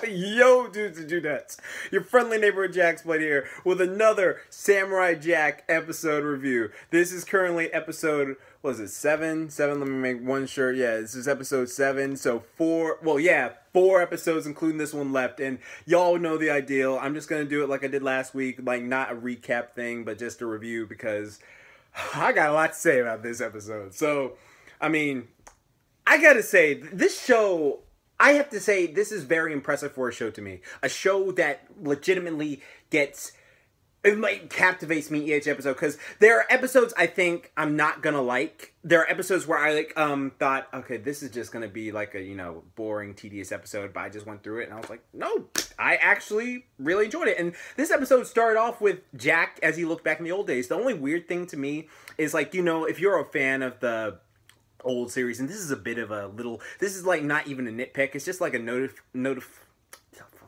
Yo, dudes and dudettes, your friendly neighborhood Jack Split here with another Samurai Jack episode review. This is currently episode, what is it, 7? 7, let me make one sure. Yeah, this is episode 7, so 4 episodes including this one left, and y'all know the ideal. I'm just gonna do it like I did last week, like not a recap thing, but just a review because I got a lot to say about this episode. So, I mean, I gotta say, this show, I have to say, this is very impressive for a show to me. A show that legitimately captivates me each episode. Because there are episodes I think I'm not gonna like. There are episodes where I thought, okay, this is just gonna be like a, boring, tedious episode. But I just went through it and I was like, no, I actually really enjoyed it. And this episode started off with Jack as he looked back in the old days. The only weird thing to me is like, if you're a fan of the old series, and this is a bit of a little, this is like not even a nitpick, it's just like a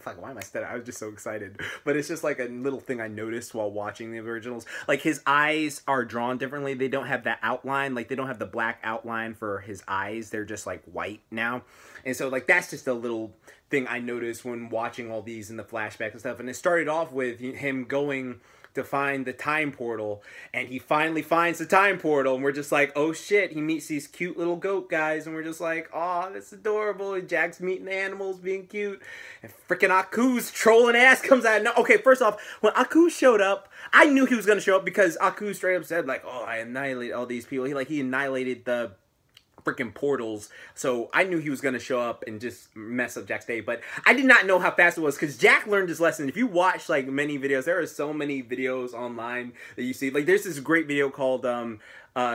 fuck, why am I stuttering? I was just so excited. But it's just like a little thing I noticed while watching the originals. Like, his eyes are drawn differently. They don't have that outline. Like, they don't have the black outline for his eyes. They're just like white now. And so like, that's just a little thing I noticed when watching all these in the flashbacks and stuff. And it started off with him going to find the time portal, and he finally finds the time portal, and we're just like, oh shit, he meets these cute little goat guys, and we're just like, oh, that's adorable, and Jack's meeting the animals, being cute, and freaking Aku's trolling ass comes out. No, okay, first off, when Aku showed up, I knew he was gonna show up, because Aku straight up said, like, oh, I annihilated all these people. He annihilated the freaking portals, so I knew he was gonna show up and just mess up Jack's day. But I did not know how fast it was, because Jack learned his lesson. If you watch like many videos, there are so many videos online that you see. Like, there's this great video called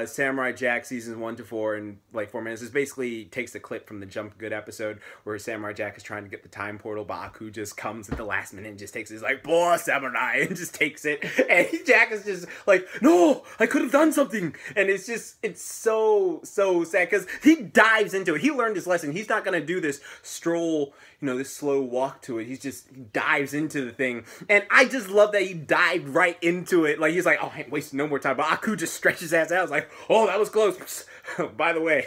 Samurai Jack seasons 1 to 4 in like 4 minutes. This basically takes a clip from the Jump Good episode where Samurai Jack is trying to get the time portal, but Aku just comes at the last minute and just takes it. He's like, boy, samurai, and just takes it. And Jack is just like, no, I could have done something. And it's just, it's so sad, because he dives into it. He learned his lesson. He's not gonna do this stroll, this slow walk to it. He dives into the thing. And I just love that he dived right into it. Like, he's like, oh, I ain't wasting no more time. But Aku just stretches his ass out. I was like, oh, that was close. By the way.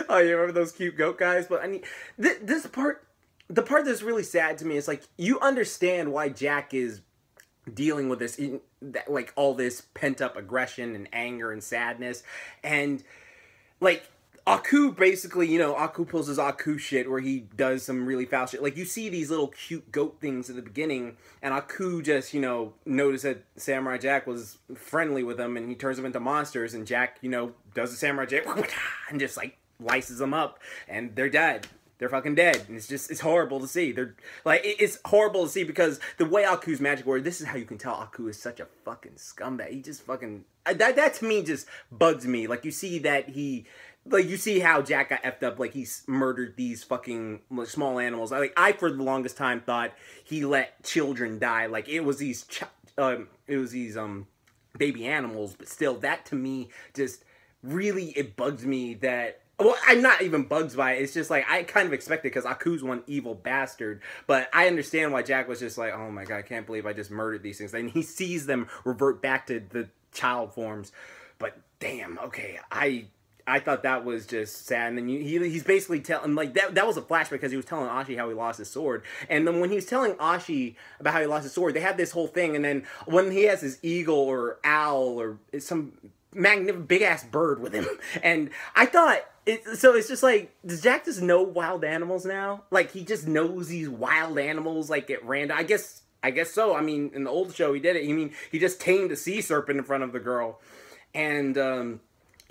Oh, you remember those cute goat guys? But I mean, this part, the part that's really sad to me is like, you understand why Jack is dealing with this, like all this pent up aggression and anger and sadness. And like, Aku basically, Aku pulls his Aku shit where he does some really foul shit. Like, you see these little cute goat things at the beginning, and Aku just, noticed that Samurai Jack was friendly with him, and he turns them into monsters, and Jack, does the Samurai Jack, and just, like, lices them up, and they're dead. They're fucking dead. And it's horrible to see. It's horrible to see, because the way Aku's magic works, this is how you can tell Aku is such a fucking scumbag. He just fucking, that to me just bugs me. Like, you see that you see how Jack got effed up, like he's murdered these fucking small animals. I for the longest time thought he let children die. Like, it was these baby animals, but still, that to me just really, it bugs me that, well, I'm not even bugged by it. It's just like, I kind of expected, because Aku's one evil bastard. But I understand why Jack was just like, oh my god, I can't believe I just murdered these things. And he sees them revert back to the child forms. But damn, okay, I thought that was just sad. And then he's basically telling, like, that was a flashback, because he was telling Ashi how he lost his sword. And then when he was telling Ashi about how he lost his sword, they had this whole thing. And then when he has his eagle or owl or some magnificent big-ass bird with him, and I thought, so it's just like, does Jack just know wild animals now? Like, he just knows these wild animals, like, at random? I guess so. I mean, in the old show, he did it. He just tamed a sea serpent in front of the girl. And,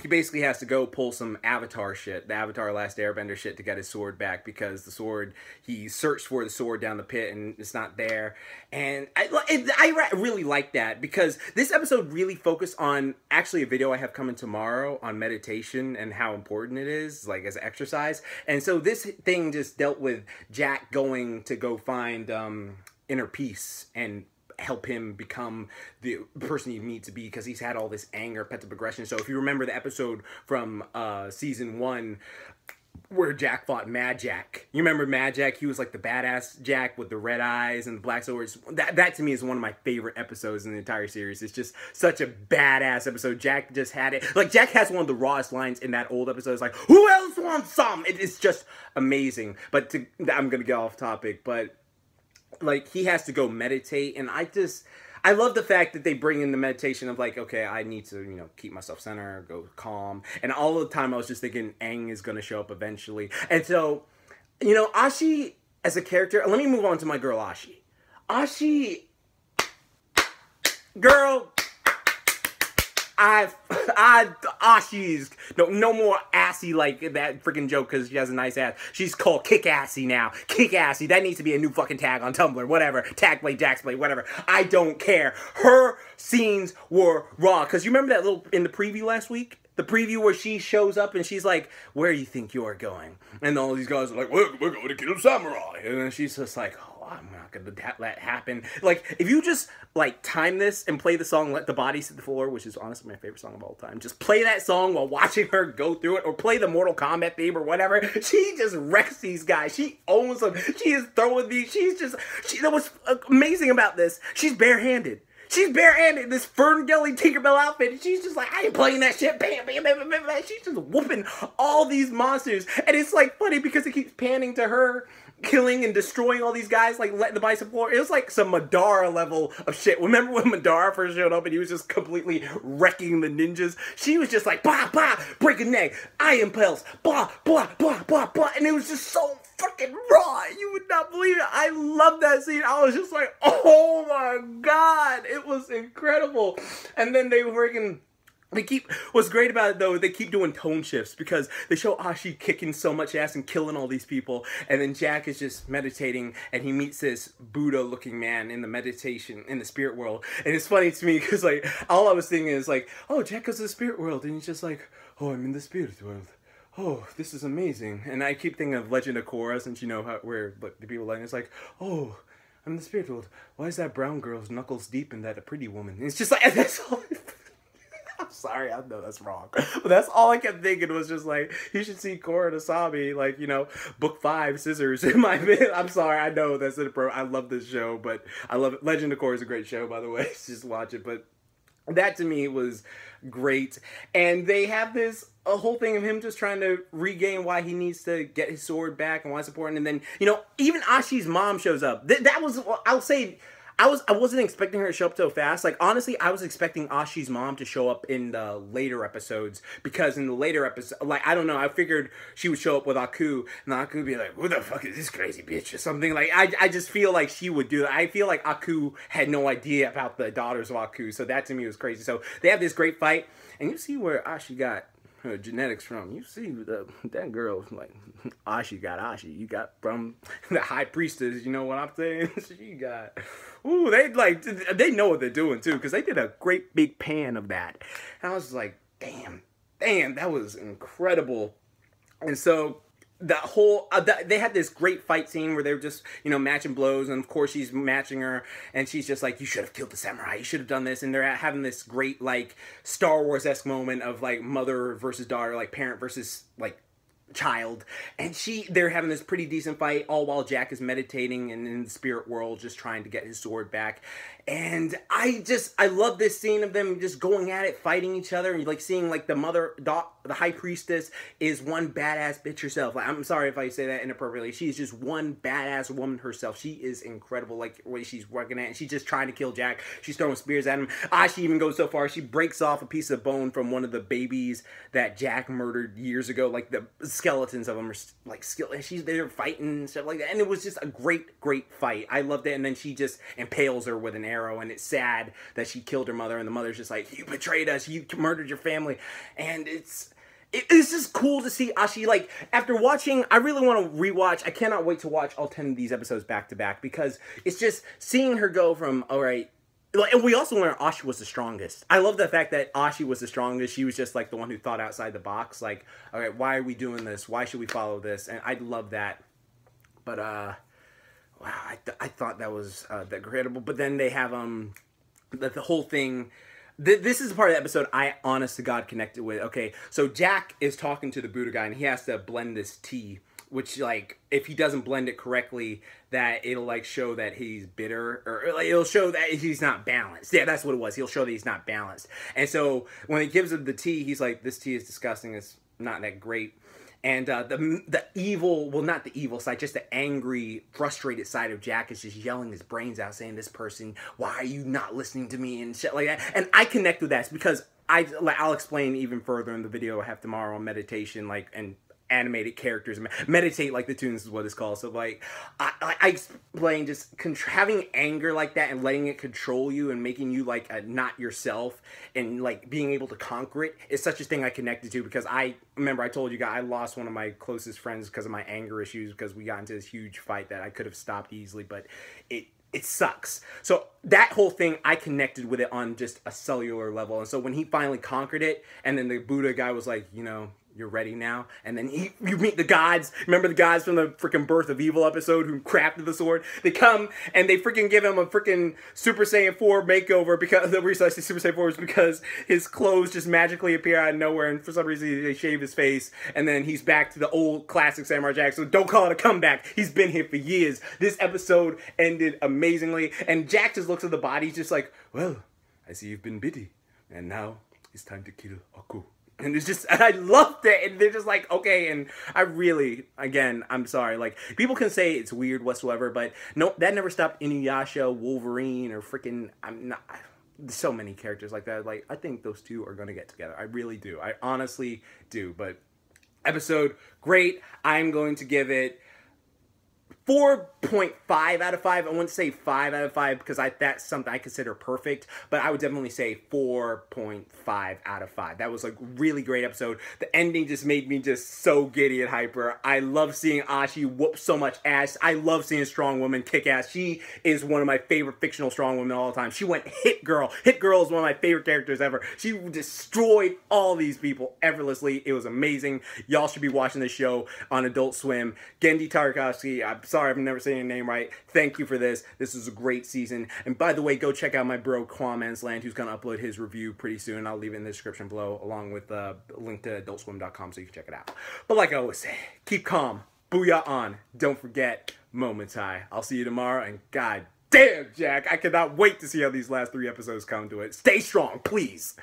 he basically has to go pull some Avatar shit, the Avatar Last Airbender shit, to get his sword back, because the sword, he searched for the sword down the pit and it's not there. And I really like that, because this episode really focused on actually a video I have coming tomorrow on meditation and how important it is, like, as an exercise. And so this thing just dealt with Jack going to go find inner peace and help him become the person he needs to be, because he's had all this anger, pent-up aggression. So if you remember the episode from season 1, where Jack fought Mad Jack. You remember Mad Jack? He was like the badass Jack with the red eyes and the black swords. That to me is one of my favorite episodes in the entire series. It's just such a badass episode. Jack just had it. Like, Jack has one of the rawest lines in that old episode. It's like, who else wants some? It's just amazing. But I'm going to get off topic. But, like, he has to go meditate. And I love the fact that they bring in the meditation of like, okay, I need to, you know, keep myself centered, go calm. And all the time I was just thinking Aang is going to show up eventually. And so, you know, Ashi as a character, let me move on to my girl Ashi. Ashi, girl, Ashi's no more assy like that freaking joke because she has a nice ass. She's called Kick Assy now. Kick Assy. That needs to be a new fucking tag on Tumblr. Whatever. Tag play, Jax play, whatever. I don't care. Her scenes were raw. Because you remember that little in the preview last week? The preview where she shows up and she's like, where do you think you're going? And all these guys are like, we're going to kill samurai. And then she's just like, oh, I'm not going to let that happen. Like, if you just, like, time this and play the song Let the Body Hit the Floor, which is honestly my favorite song of all time. Just play that song while watching her go through it, or play the Mortal Kombat theme or whatever. She just wrecks these guys. She owns them. She is throwing these. That was amazing about this. She's barehanded. She's barehanded in this Ferngully Tinkerbell outfit, and she's just like, I ain't playing that shit, bam, bam, bam, bam, bam. She's just whooping all these monsters, and it's like funny because it keeps panning to her killing and destroying all these guys, like letting the bison floor. It was like some Madara level of shit. Remember when Madara first showed up and he was just completely wrecking the ninjas? She was just like, bah, bah, break a neck, iron pulse, blah, blah, blah, blah, blah, and it was just so fucking raw. You would not believe it. I love that scene. I was just like, oh my god, it was incredible. And then they freaking what's great about it though, they keep doing tone shifts because they show Ashi kicking so much ass and killing all these people, and then Jack is just meditating and he meets this Buddha looking man in the meditation, in the spirit world. And it's funny to me because like, all I was thinking is like, oh, Jack goes to the spirit world, and he's just like, oh, I'm in the spirit world. Oh, this is amazing. And I keep thinking of Legend of Korra, since you know where the people like, it's like, oh, I'm in the spirit world. Why is that brown girl's knuckles deep in that a pretty woman? And it's just like, that's all. I'm sorry, I know that's wrong. But that's all I kept thinking was just like, you should see Korra Nasabi, like, you know, book 5, Scissors in my bed. I'm sorry, I know that's inappropriate. I love this show, but I love it. Legend of Korra is a great show, by the way. Just watch it. But that to me was great. And they have a whole thing of him just trying to regain why he needs to get his sword back and why it's important. And then, you know, even Ashi's mom shows up. That was, I'll say, I wasn't expecting her to show up so fast. Like, honestly, I was expecting Ashi's mom to show up in the later episodes, because in the later episode, like, I don't know, I figured she would show up with Aku, and Aku would be like, who the fuck is this crazy bitch, or something. Like, I just feel like she would do that. I feel like Aku had no idea about the daughters of Aku, so that to me was crazy. So they have this great fight, and you see where Ashi got her genetics from. You see that girl, like, Ashi got Ashi. You got from the high priestess, you know what I'm saying? She got, ooh, they know what they're doing too, because they did a great big pan of that. And I was like, damn, that was incredible. And so that whole, they had this great fight scene where they were just, you know, matching blows, and of course she's matching her, and she's just like, you should have killed the samurai, you should have done this, and they're having this great, like, Star Wars-esque moment of, like, mother versus daughter, like, parent versus, like, child, and they're having this pretty decent fight, all while Jack is meditating and in the spirit world, just trying to get his sword back. And I love this scene of them just going at it, fighting each other, and like seeing like the high priestess is one badass bitch herself. Like, I'm sorry if I say that inappropriately. She's just one badass woman herself. She is incredible, like the way she's working at, and she's just trying to kill Jack. She's throwing spears at him. She even goes so far, she breaks off a piece of bone from one of the babies that Jack murdered years ago. Like, the skeletons of them are like they're fighting and stuff like that, and it was just a great fight. I loved it. And then she just impales her with an arrow, and it's sad that she killed her mother, and the mother's just like, you betrayed us, you murdered your family. And it's just cool to see Ashi, like, after watching, I really want to rewatch. I cannot wait to watch all 10 of these episodes back to back, because it's just seeing her go from, all right, and we also learned Ashi was the strongest. I love the fact that Ashi was the strongest. She was just like the one who thought outside the box. Like, all right, why are we doing this? Why should we follow this? And I love that. But wow, I thought that was incredible. But then they have the whole thing This is the part of the episode I, honest to God, connected with. Okay, so Jack is talking to the Buddha guy, and he has to blend this tea, which, like, if he doesn't blend it correctly, that it'll, like, show that he's bitter, or like, it'll show that he's not balanced. Yeah, that's what it was. He'll show that he's not balanced. And so when he gives him the tea, he's like, this tea is disgusting. It's not that great. And the evil, well, not the evil side, just the angry, frustrated side of Jack is just yelling his brains out, saying, this person, why are you not listening to me, and shit like that. And I connect with that because I'll explain even further in the video I have tomorrow on meditation, like, and animated characters. Meditate like the tunes is what it's called. So, like, I explain just having anger like that and letting it control you and making you, like, not yourself, and, like, being able to conquer it is such a thing I connected to, because I remember I told you guys I lost one of my closest friends because of my anger issues, because we got into this huge fight that I could have stopped easily, but it sucks. So that whole thing, I connected with it on just a cellular level. And so when he finally conquered it, and then the Buddha guy was like, you know, you're ready now. And then you meet the gods. Remember the gods from the freaking Birth of Evil episode who crafted the sword? They come and they freaking give him a freaking Super Saiyan 4 makeover, because the reason I say Super Saiyan 4 is because his clothes just magically appear out of nowhere, and for some reason they shave his face, and then he's back to the old classic Samurai Jack. So don't call it a comeback. He's been here for years. This episode ended amazingly, and Jack just looks at the body, just like, well, I see you've been busy, and now it's time to kill Aku. And it's just, I loved it, and they're just like, okay, and I really, again, I'm sorry, like, people can say it's weird whatsoever, but no, that never stopped Inuyasha, Wolverine, or freaking, so many characters like that. Like, I think those two are gonna get together. I really do. I honestly do. But episode, great. I'm going to give it 4.5 out of 5. I wouldn't say 5 out of 5 because that's something I consider perfect, but I would definitely say 4.5 out of 5. That was a really great episode. The ending just made me just so giddy and hyper. I love seeing Ashi whoop so much ass. I love seeing a strong woman kick ass. She is one of my favorite fictional strong women of all time. She went Hit Girl. Hit Girl is one of my favorite characters ever. She destroyed all these people effortlessly. It was amazing. Y'all should be watching this show on Adult Swim. Gendy Tarkovsky, I'm sorry I'm never saying your name right. Thank you for this. This is a great season. And by the way, go check out my bro Quaman's Land, who's going to upload his review pretty soon. I'll leave it in the description below, along with a link to adultswim.com so you can check it out. But like I always say, keep calm. Booyah on. Don't forget, moments high. I'll see you tomorrow, and god damn, Jack, I cannot wait to see how these last 3 episodes come to it. Stay strong, please.